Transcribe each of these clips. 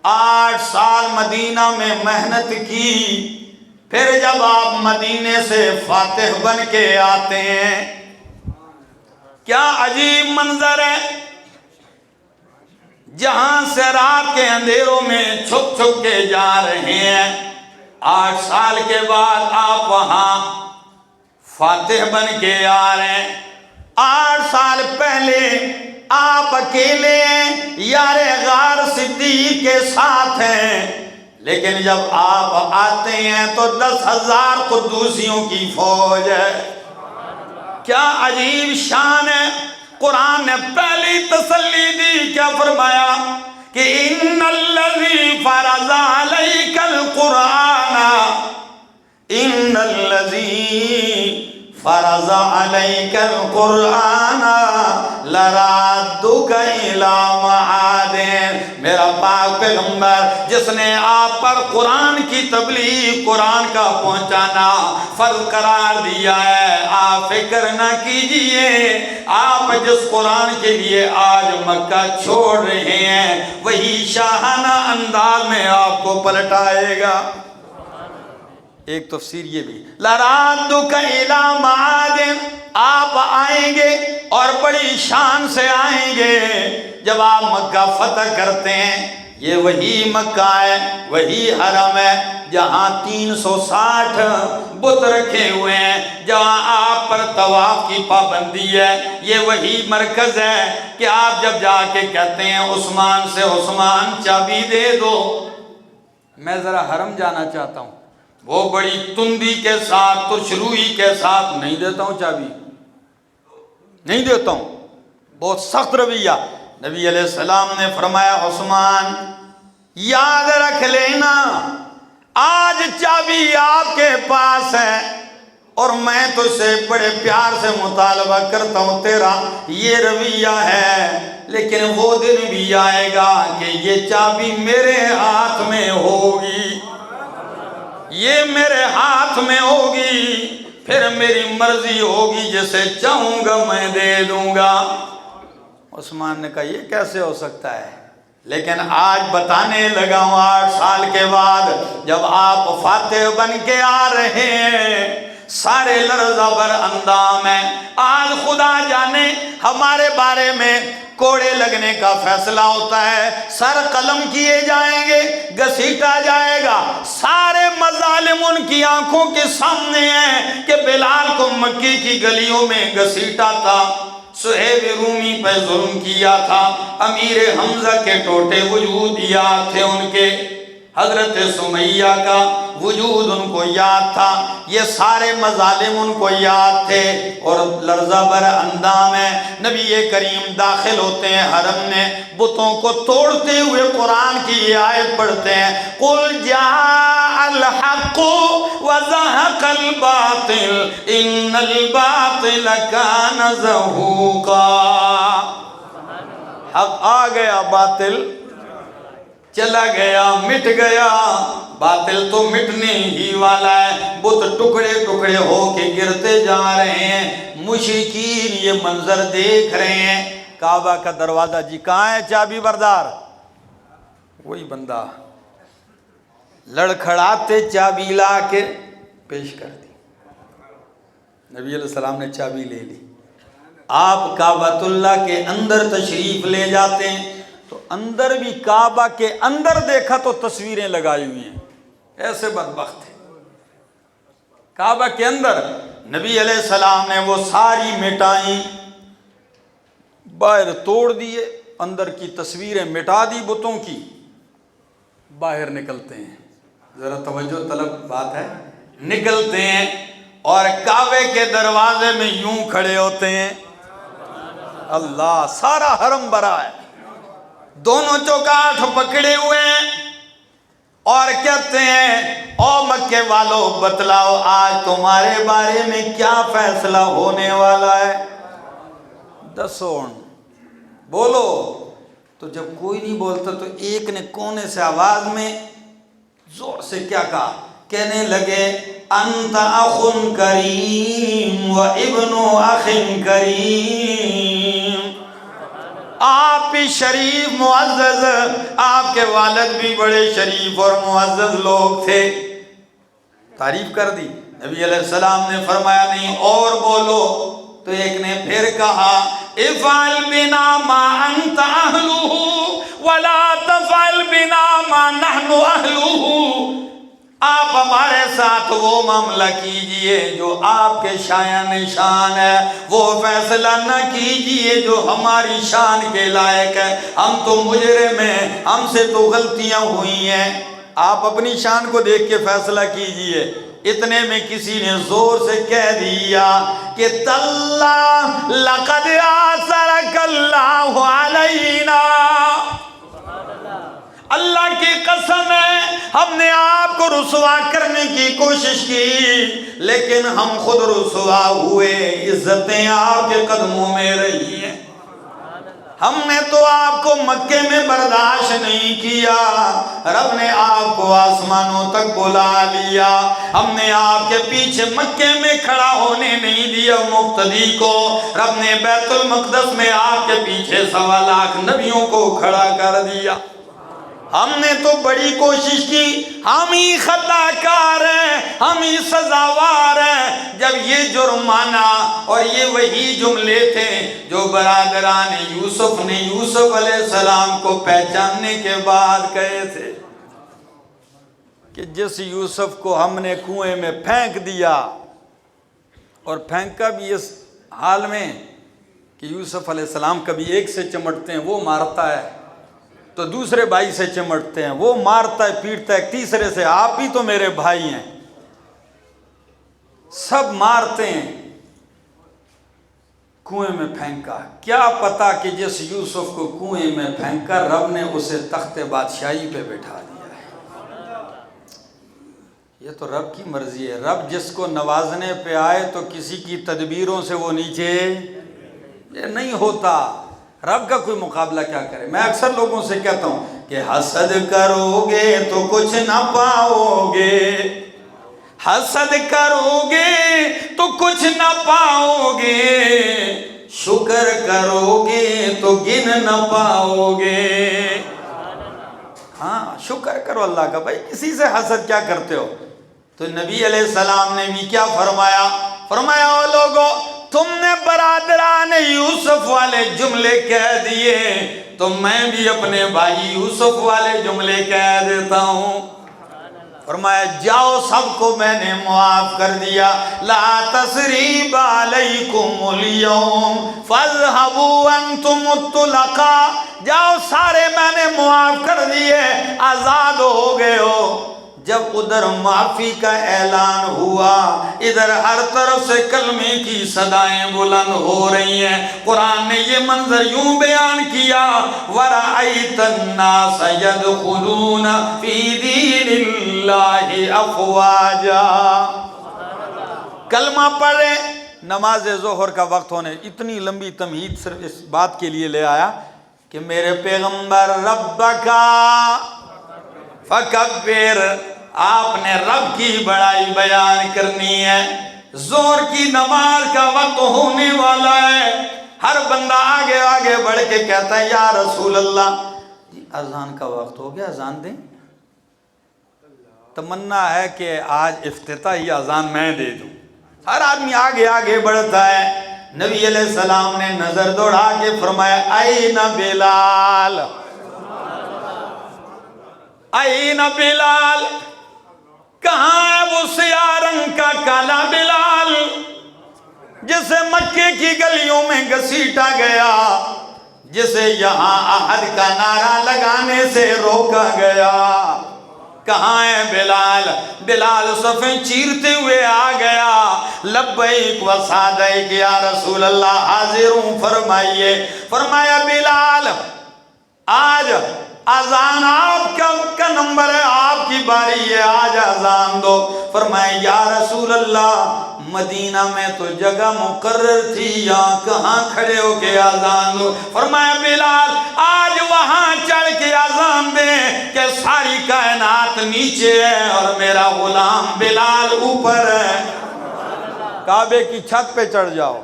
8 سال مدینہ میں محنت کی، پھر جب آپ مدینے سے فاتح بن کے آتے ہیں، کیا عجیب منظر ہے، جہاں سے رات کے اندھیروں میں چھپ چھپ کے جا رہے ہیں، 8 سال کے بعد آپ وہاں فاتح بن کے آ رہے ہیں۔ 8 سال پہلے آپ اکیلے ہیں، یار غار صدیق کے ساتھ ہیں، لیکن جب آپ آتے ہیں تو 10,000 قدوسیوں کی فوج ہے۔ کیا عجیب شان ہے۔ قرآن نے پہلی تسلی دی، کیا فرمایا کہ ان الذی فرض علیک القرآن، ان الذی فرض علیک القرآن لرادک الی معاد۔ میرا پاک پیغمبر جس نے آپ پر قرآن کی تبلیغ، قرآن کا پہنچانا فرض قرار دیا ہے، آپ فکر نہ کیجئے، آپ جس قرآن کے لیے آج مکہ چھوڑ رہے ہیں وہی شاہانہ انداز میں آپ کو پلٹائے گا۔ ایک تفسیر یہ بھی، لَرَادُّكَ إِلَى مَعَادٍ، آپ آئیں گے اور بڑی شان سے آئیں گے۔ جب آپ مکہ فتح کرتے ہیں، یہ وہی مکہ ہے، وہی حرم ہے جہاں 360 بت رکھے ہوئے ہیں، جہاں آپ پر طواف کی پابندی ہے، یہ وہی مرکز ہے کہ آپ جب جا کے کہتے ہیں عثمان سے، عثمان چابی دے دو، میں ذرا حرم جانا چاہتا ہوں، وہ بڑی تندی کے ساتھ، تشروئی کے ساتھ، نہیں دیتا ہوں چابی، نہیں دیتا ہوں، بہت سخت رویہ۔ نبی علیہ السلام نے فرمایا عثمان یاد رکھ لینا، آج چابی آپ کے پاس ہے اور میں تو سے بڑے پیار سے مطالبہ کرتا ہوں، تیرا یہ رویہ ہے، لیکن وہ دن بھی آئے گا کہ یہ چابی میرے ہاتھ میں ہوگی، یہ میرے ہاتھ میں ہوگی، پھر میری مرضی ہوگی، جسے چاہوں گا میں دے دوں گا۔ عثمان نے کہا یہ کیسے ہو سکتا ہے، لیکن آج بتانے لگا ہوں 8 سال کے بعد جب آپ فاتح بن کے آ رہے ہیں، سارے لرزہ بر اندام ہیں۔ آج خدا جانے ہمارے بارے میں کوڑے لگنے کا فیصلہ ہوتا ہے، سر قلم کیے جائیں گے، گھسیٹا جائے گا، سارے مظالم ان کی آنکھوں کے سامنے ہیں کہ بلال کو مکی کی گلیوں میں گھسیٹا تھا، صہیب رومی پہ ظلم کیا تھا، امیر حمزہ کے ٹوٹے وجود یاد تھے ان کے، حضرت سمیہ کا وجود ان کو یاد تھا، یہ سارے مظالم ان کو یاد تھے، اور لرزہ بر اندام ہے۔ نبی کریم داخل ہوتے ہیں حرم میں، بتوں کو توڑتے ہوئے قرآن کی یہ آیت پڑھتے ہیں، قُلْ جَاءَ الْحَقُّ وَزَهَقَ الْبَاطِلُ إِنَّ الْبَاطِلَ كَانَ زَهُوقًا۔ حق آ گیا، باطل چلا گیا، مٹ گیا، باطل تو مٹنے ہی والا ہے، بت ٹکڑے ٹکڑے ہو کے گرتے جا رہے ہیں، مشرکین یہ منظر دیکھ رہے ہیں۔ کعبہ کا دروازہ جی کہاں ہے چابی بردار؟ وہی بندہ لڑکھڑاتے چابی لا کے پیش کر دی، نبی علیہ السلام نے چابی لے لی، آپ کعبۃ اللہ کے اندر تشریف لے جاتے ہیں، تو اندر بھی کعبہ کے اندر دیکھا تو تصویریں لگائی ہوئی ہیں، ایسے بدبخت ہیں۔ کعبہ کے اندر نبی علیہ السلام نے وہ ساری مٹائیں، باہر توڑ دیے، اندر کی تصویریں مٹا دی بتوں کی، باہر نکلتے ہیں، ذرا توجہ طلب بات ہے، نکلتے ہیں اور کعبے کے دروازے میں یوں کھڑے ہوتے ہیں، اللہ، سارا حرم بھرا ہے، دونوں چوکاٹھ پکڑے ہوئے ہیں اور کہتے ہیں او مکے والو بتلاؤ آج تمہارے بارے میں کیا فیصلہ ہونے والا ہے، دسو بولو۔ تو جب کوئی نہیں بولتا تو ایک نے کونے سے آواز میں زور سے کیا کہا، کہنے لگے انت اخ کریم و ابن اخ کریم، آپ بھی شریف معزز، آپ کے والد بھی بڑے شریف اور معزز لوگ تھے۔ تعریف کر دی۔ نبی علیہ السلام نے فرمایا نہیں اور بولو، تو ایک نے پھر کہا افعل بنا ما انت اہلہ ولا تفعل بنا ما نحن اہلہ، آپ ہمارے ساتھ وہ معاملہ کیجئے جو آپ کے شایان شان ہے، وہ فیصلہ نہ کیجئے جو ہماری شان کے لائق ہے، ہم تو مجرم ہیں، ہم سے تو غلطیاں ہوئی ہیں، آپ اپنی شان کو دیکھ کے فیصلہ کیجئے۔ اتنے میں کسی نے زور سے کہہ دیا کہ تاللہ لقد آثرک اللہ علینا، اللہ کی قسم ہے ہم نے آپ کو رسوا کرنے کی کوشش کی، لیکن ہم خود رسوا ہوئے، عزتیں آپ کے قدموں میں رہی ہیں۔ ہم نے تو آپ کو مکے میں برداشت نہیں کیا، رب نے آپ کو آسمانوں تک بلا لیا، ہم نے آپ کے پیچھے مکے میں کھڑا ہونے نہیں دیا مقتدی کو، رب نے بیت المقدس میں آپ کے پیچھے 1.25 لاکھ نبیوں کو کھڑا کر دیا۔ ہم نے تو بڑی کوشش کی، ہم ہی خطا کار ہیں، ہم ہی سزاوار ہیں۔ جب یہ جرمانہ اور یہ وہی جملے تھے جو برادران یوسف نے یوسف علیہ السلام کو پہچاننے کے بعد کہے تھے کہ جس یوسف کو ہم نے کنویں میں پھینک دیا، اور پھینکا بھی اس حال میں کہ یوسف علیہ السلام کبھی ایک سے چمٹتے ہیں وہ مارتا ہے، تو دوسرے بھائی سے چمٹتے ہیں وہ مارتا ہے پیٹتا ہے، تیسرے سے آپ ہی تو میرے بھائی ہیں، سب مارتے ہیں، کنویں میں پھینکا۔ کیا پتا کہ جس یوسف کو کنویں میں پھینکا رب نے اسے تخت بادشاہی پہ بٹھا دیا ہے۔ یہ تو رب کی مرضی ہے، رب جس کو نوازنے پہ آئے تو کسی کی تدبیروں سے وہ نیچے یہ نہیں ہوتا، رب کا کوئی مقابلہ کیا کرے۔ میں اکثر لوگوں سے کہتا ہوں کہ حسد کرو گے تو کچھ نہ پاؤ گے، حسد کرو گے تو کچھ نہ پاؤ گے، شکر کرو گے تو گن نہ پاؤ گے۔ ہاں شکر کرو اللہ کا، بھائی کسی سے حسد کیا کرتے ہو؟ تو نبی علیہ السلام نے بھی کیا فرمایا؟ فرمایا او لوگو تم نے برادران یوسف والے جملے کہہ دیے تو میں بھی اپنے بھائی یوسف والے جملے کہہ دیتا ہوں۔ فرمایا جاؤ سب کو میں نے معاف کر دیا، لا تثریب علیکم اليوم فاذهبوا انتم الطلقاء، جاؤ سارے میں نے معاف کر دیے، آزاد ہو گئے ہو۔ جب ادھر معافی کا اعلان ہوا، ادھر ہر طرف سے کلمے کی صدائیں بلند ہو رہی ہیں۔ قرآن نے یہ منظر یوں بیان کیا وَرَأَيْتَ النَّاسَ يَدْخُلُونَ فِي دِينِ اللَّهِ أَفْوَاجًا۔ کلمہ پڑھے، نماز ظہر کا وقت ہونے، اتنی لمبی تمہید صرف اس بات کے لیے لے آیا کہ میرے پیغمبر ربک فکبر، آپ نے رب کی بڑائی بیان کرنی ہے۔ ظہر کی نماز کا وقت ہونے والا ہے، ہر بندہ آگے آگے بڑھ کے کہتا ہے یا رسول اللہ جی اذان کا وقت ہو گیا، اذان دیں۔ تمنا ہے کہ آج افتتاحی اذان میں دے دوں، ہر آدمی آگے آگے بڑھتا ہے۔ نبی علیہ السلام نے نظر دوڑا کے فرمایا این بلال، این بلال، کہاں ہے وہ سیاہ رنگ کا کالا بلال جسے مکے کی گلیوں میں گھسیٹا گیا، جسے یہاں احد کا نعرہ لگانے سے روکا گیا؟ کہاں ہے بلال؟ بلال صفیں چیرتے ہوئے آ گیا، لبیک و سعدیک یا رسول اللہ، حاضر ہوں فرمائیے۔ فرمایا بلال آج اذان آپ کا نمبر ہے، آپ کی باری ہے، آج اذان دو۔ فرمایا یا رسول اللہ مدینہ میں تو جگہ مقرر تھی، یہاں کہاں کھڑے ہو کے اذان دو؟ فرمایا بلال آج وہاں چڑھ کے اذان دیں کہ ساری کائنات نیچے ہے اور میرا غلام بلال اوپر ہے۔ کعبے کی چھت پہ چڑھ جاؤ،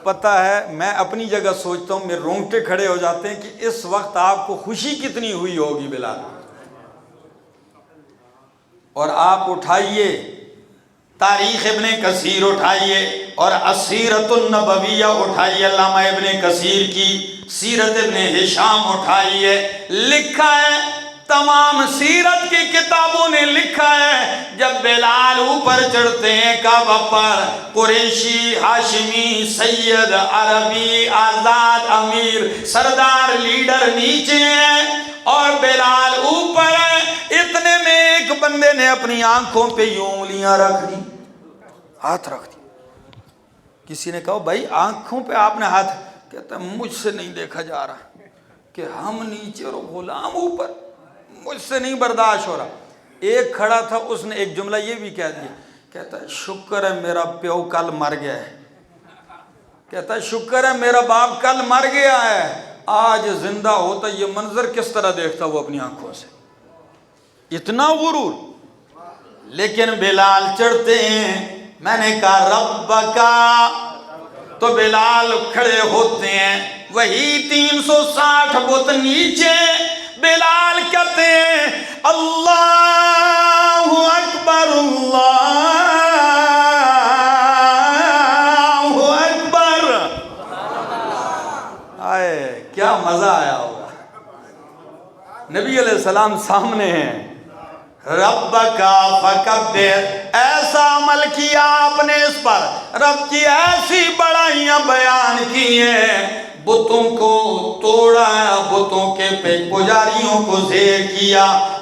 پتہ ہے میں اپنی جگہ سوچتا ہوں میرے رونگٹے کھڑے ہو جاتے ہیں کہ اس وقت آپ کو خوشی کتنی ہوئی ہوگی بلال. اور آپ اٹھائیے تاریخ ابن کثیر اٹھائیے اور السیرۃ النبویہ اٹھائیے, علامہ ابن کثیر کی سیرت ابن ہشام اٹھائیے, لکھا ہے تمام سیرت کی کتابوں نے لکھا ہے جب بلال اوپر چڑھتے ہیں کعبہ پر, قریشی ہاشمی سید عربی آزاد امیر سردار لیڈر نیچے ہیں اور بلال اوپر ہے, اتنے میں ایک بندے نے اپنی آنکھوں پہ یوں انگلیاں رکھ دی, ہاتھ رکھ دی. کسی نے کہا بھائی آنکھوں پہ آپ نے ہاتھ, کہتا مجھ سے نہیں دیکھا جا رہا کہ ہم نیچے اور غلام اوپر, مجھ سے نہیں برداشت ہو رہا. ایک کھڑا تھا اس نے ایک جملہ یہ بھی کہہ دیا, کہتا ہے شکر ہے میرا پیو کل مر گیا ہے, کہتا ہے شکر ہے میرا باپ کل مر گیا ہے, آج زندہ ہوتا یہ منظر کس طرح دیکھتا وہ اپنی آنکھوں سے. اتنا غرور. لیکن بلال چڑھتے ہیں, میں نے کہا رب کا, تو بلال کھڑے ہوتے ہیں, وہی 360 بت نیچے, بلال کہتے ہیں اللہ اکبر اللہ اکبر. آئے کیا مزہ آیا ہوگا. نبی علیہ السلام سامنے ہیں, رب کا فکبر, ایسا عمل کیا آپ نے اس پر, رب کی ایسی بڑائیاں بیان کی ہیں, بتوں کو توڑا, بتوں کے پجاریوں کو زیر کیا.